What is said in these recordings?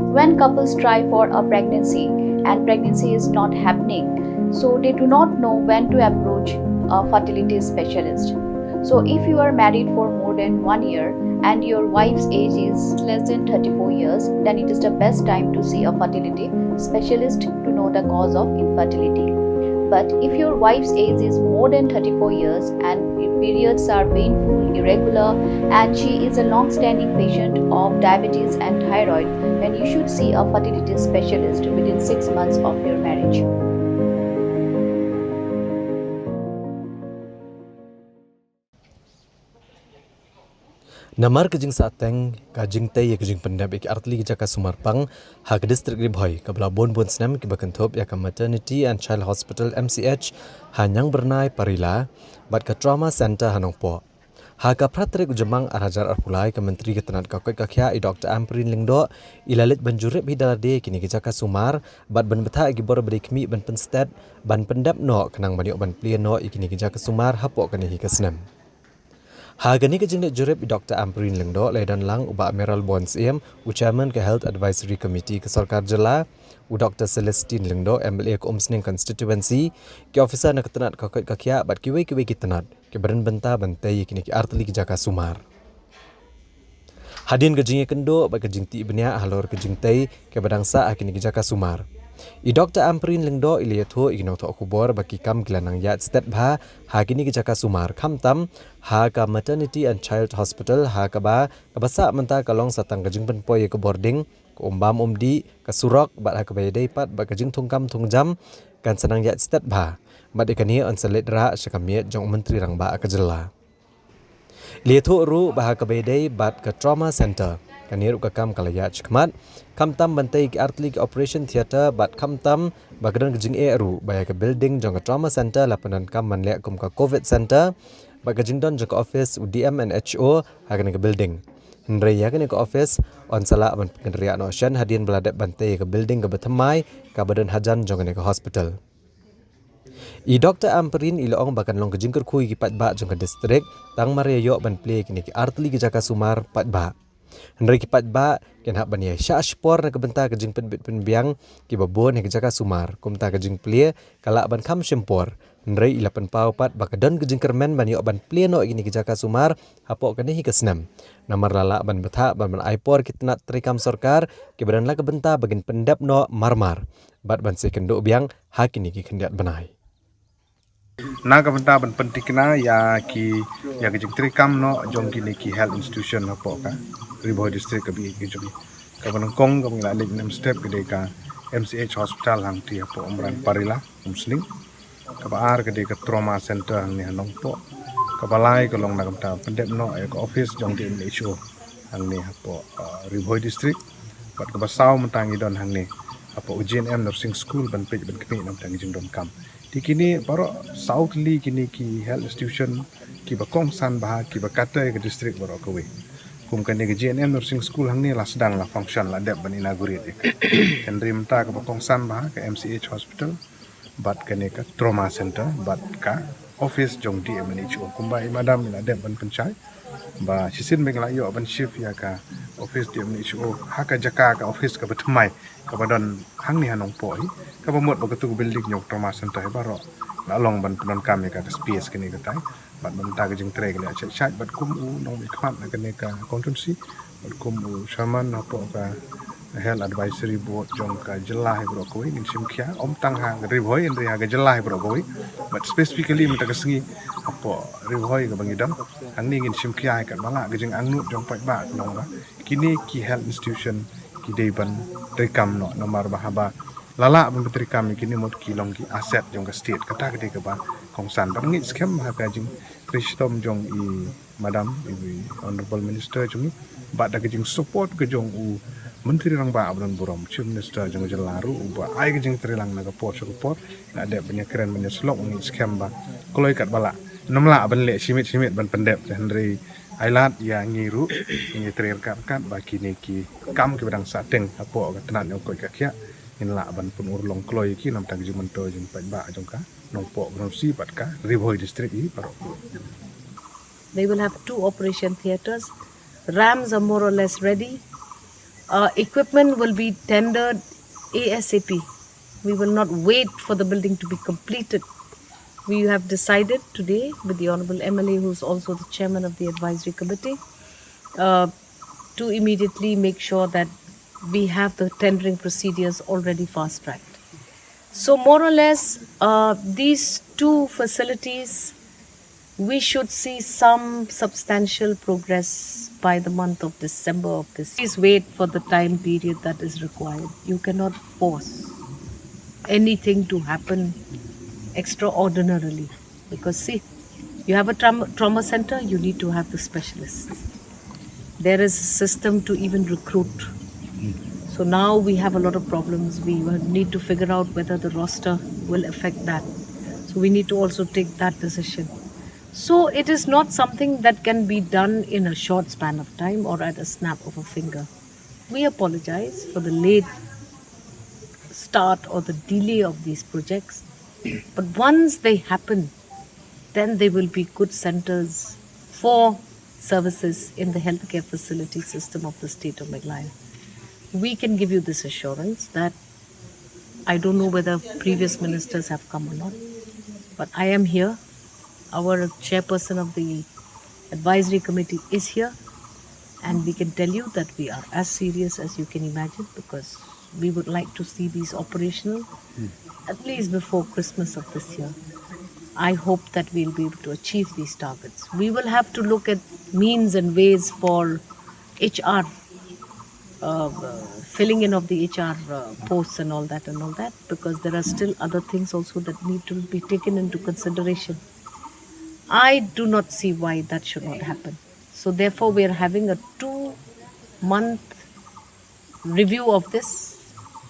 When couples try for a pregnancy and pregnancy is not happening, so they do not know when to approach a fertility specialist. So if you are married for more than 1 year and your wife's age is less than 34 years, then it is the best time to see a fertility specialist to know the cause of infertility. But if your wife's age is more than 34 years and periods are painful, irregular, and she is a long-standing patient of diabetes and thyroid, then you should see a fertility specialist within 6 months of your marriage. Namar kejing sateng kajing tei kejing pendap ik artli jaka Sumarpang hak distrik Bhoi kabla bon Snem ki bakentop ya maternity and child hospital MCH hanyang bernai parila bat ka trauma center hanongpo. Haka pratrik ujemang arajar arpulai ke Myntri ketenat Koit Khiah i Dr. Ampareen lingdo ilalit banjurip hidalade kini jaka Sumar bat ban betha gibor beri kemi ban pensted ban pendap no kenang baniok ban plie no ikini jaka Sumar hapoh kani hi ke Snem. Hagani kejing jurip Dr. Ampareen lengdo ledan lang uba Amiral Bonds u chairman ke Health Advisory Committee ke Sarkar Jela u Dr. Celestine lengdo MLA ke Snem constituency ke officer nak ketenat Koit Khiah bat kiwe ki tenat ke beren benta bantai kini ki artli ke jaka Sumar. Hadin kejing kendo bat kejing ti ibnya halor kejing tai ke badangsa akini ke jaka Sumar. I Dr. Ampareen lengdo iliatho ignong to kubor baki kam gilanang yat stet bha hagini ke jaka Sumar kamtam ha ka maternity and child hospital ha ka ba kabasa menta kalong satang kejing penpoy ke boarding ke umbam umdi ke surok bat ha ka bayadai pat bat kejing tungkam tungjam kan senang yat stet bha bat ikani on selit ra syakamiat jong Myntri rang ba ka jela liatho ru bah ka bayadai bat ke trauma center kanir ka kam kalaya chikmat kamtam bantai ki artli ki operation theater bat kamtam bagadan kejing ru baya ke building jong ka trauma center lapanan kam manlek kum ka covid center bagajing don jong ka office UDM and HO hagan ke building Henry yagan ke office on sala ban pengeria no shan hadin beladat bantai ke building ke betemai ka badan hajan jong ke hospital. I Dr. Ampareen ilong bakan long kejing kerkui ki patba jong ka distrik tang maria yo ban play kini ki artli ki jaka Sumar patba. Henry kipat ba ken hak bania sya spor na kebenta kejing penbiang ki babon he jaka Sumar kumta kejing plie kalak ban kam syempor Henry ilapan pau pat bakadon kejing kermen bani ban plie no ini jaka Sumar hapoh kene hi ke Snem namar lala ban betha ban aipor kitnat trikam sarkar ki badan la kebenta bagin pendap no marmar bat ban sekendo biang hakini ki kendiat banai naga benda ban pentikna ya kejing trikam no jong kini ki health institution hapoh ka Bhoi district kabi kejumi kaban kong kam ngala lik 6 step gede ka MCH hospital hang ti hapoh Ampareen parila muslim kabar gede ka trauma center hang ni hanong po kabalai kalong nagam ta pendep no ka office jong di MCH hang ni hapoh Bhoi district bat kabasau mentangi don hang ni hapoh UGNM nursing school ban pej ban kemi nam tangi jing don kam di kini baro southly kini ki health institution ki bakong san bah ki bakata ke district baro kawe kum kan ke GNM nursing school hang ni la sedang la function la dep ban inaugurate Henry menta ke bakong san bah ke MCH hospital bat kan ke trauma center bat ka office jong di MNHO kumba madam ila dep ban pencai ba sisin beng la yo ban shift ya ka office di MNHO haka jaka ka office ka betemai ka badon hang ni hanong poi ka bamot ba ketu building nyok trauma center baro la long ban penon kami ka space kini ka tai bat menta ke jing tre kali chat bat kum u nong ikmat na kene ka constituency bat kum u chairman hapoh ka health advisory board jong ka jelah bro koi ning sim khia om tang hang Bhoi en ri ha ga jelah bro koi but specifically menta ka sengi hapoh Bhoi ka bangidam ang ning in sim khia ka bala ga jing angnu jong pai ba nong ba kini ki health institution ki deban rekam no nomor bahaba lala ban betrikam kini mod ki long ki aset jong ka state kata gede ka ba kongsan ban ngi scam ha ka jing kristom jong i madam i honorable minister jong ba da jing support ke jong u Myntri rang ba abron burom chief minister jong jelaru ba ai ke jing trilang na ka pot support na de banya keren banya slok ngi scam ba koloi kat bala namla ban le simit ban pendep Henry ailat ya ngiru ngi trir kat ba kini ki kam ki badang sateng hapoh ka tenat nyok Koit Khiah in la ban pun urlong kloi ki nam tang jing mento jing pai ba jong ka nongpo gronsi bat ka Bhoi district i paro. They will have 2 operation theaters. Rams are more or less ready. Equipment will be tendered ASAP. We will not wait for the building to be completed. We have decided today with the Honorable MLA, who's also the chairman of the advisory committee, to immediately make sure that we have the tendering procedures already fast-tracked. So more or less, these two facilities, we should see some substantial progress by the month of December of this. Please wait for the time period that is required. You cannot force anything to happen extraordinarily, because see, you have a trauma center, you need to have the specialists. There is a system to even recruit. So now we have a lot of problems. We need to figure out whether the roster will affect that. So we need to also take that decision. So it is not something that can be done in a short span of time or at a snap of a finger. We apologize for the late start or the delay of these projects. But once they happen, then they will be good centers for services in the healthcare facility system of the state of Meghalaya. We can give you this assurance that I don't know whether previous ministers have come or not, but I am here. Our chairperson of the advisory committee is here, and we can tell you that we are as serious as you can imagine, because we would like to see these operational at least before Christmas of this year. I hope that we'll be able to achieve these targets. We will have to look at means and ways for HR, filling in of the HR posts and all that, because there are still other things also that need to be taken into consideration. I do not see why that should not happen. So therefore we are having a 2-month review of this.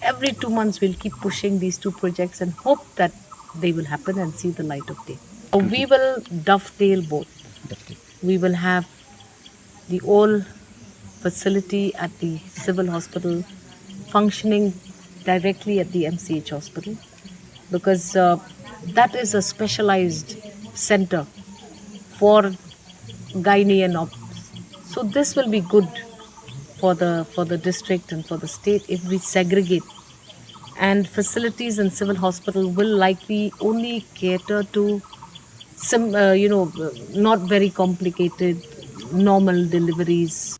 Every 2 months we'll keep pushing these two projects and hope that they will happen and see the light of day. We will dovetail both. We will have the old facility at the civil hospital functioning directly at the MCH hospital, because that is a specialized center for gynae and ops. So this will be good for the district and for the state if we segregate. And facilities in civil hospital will likely only cater to some, not very complicated, normal deliveries.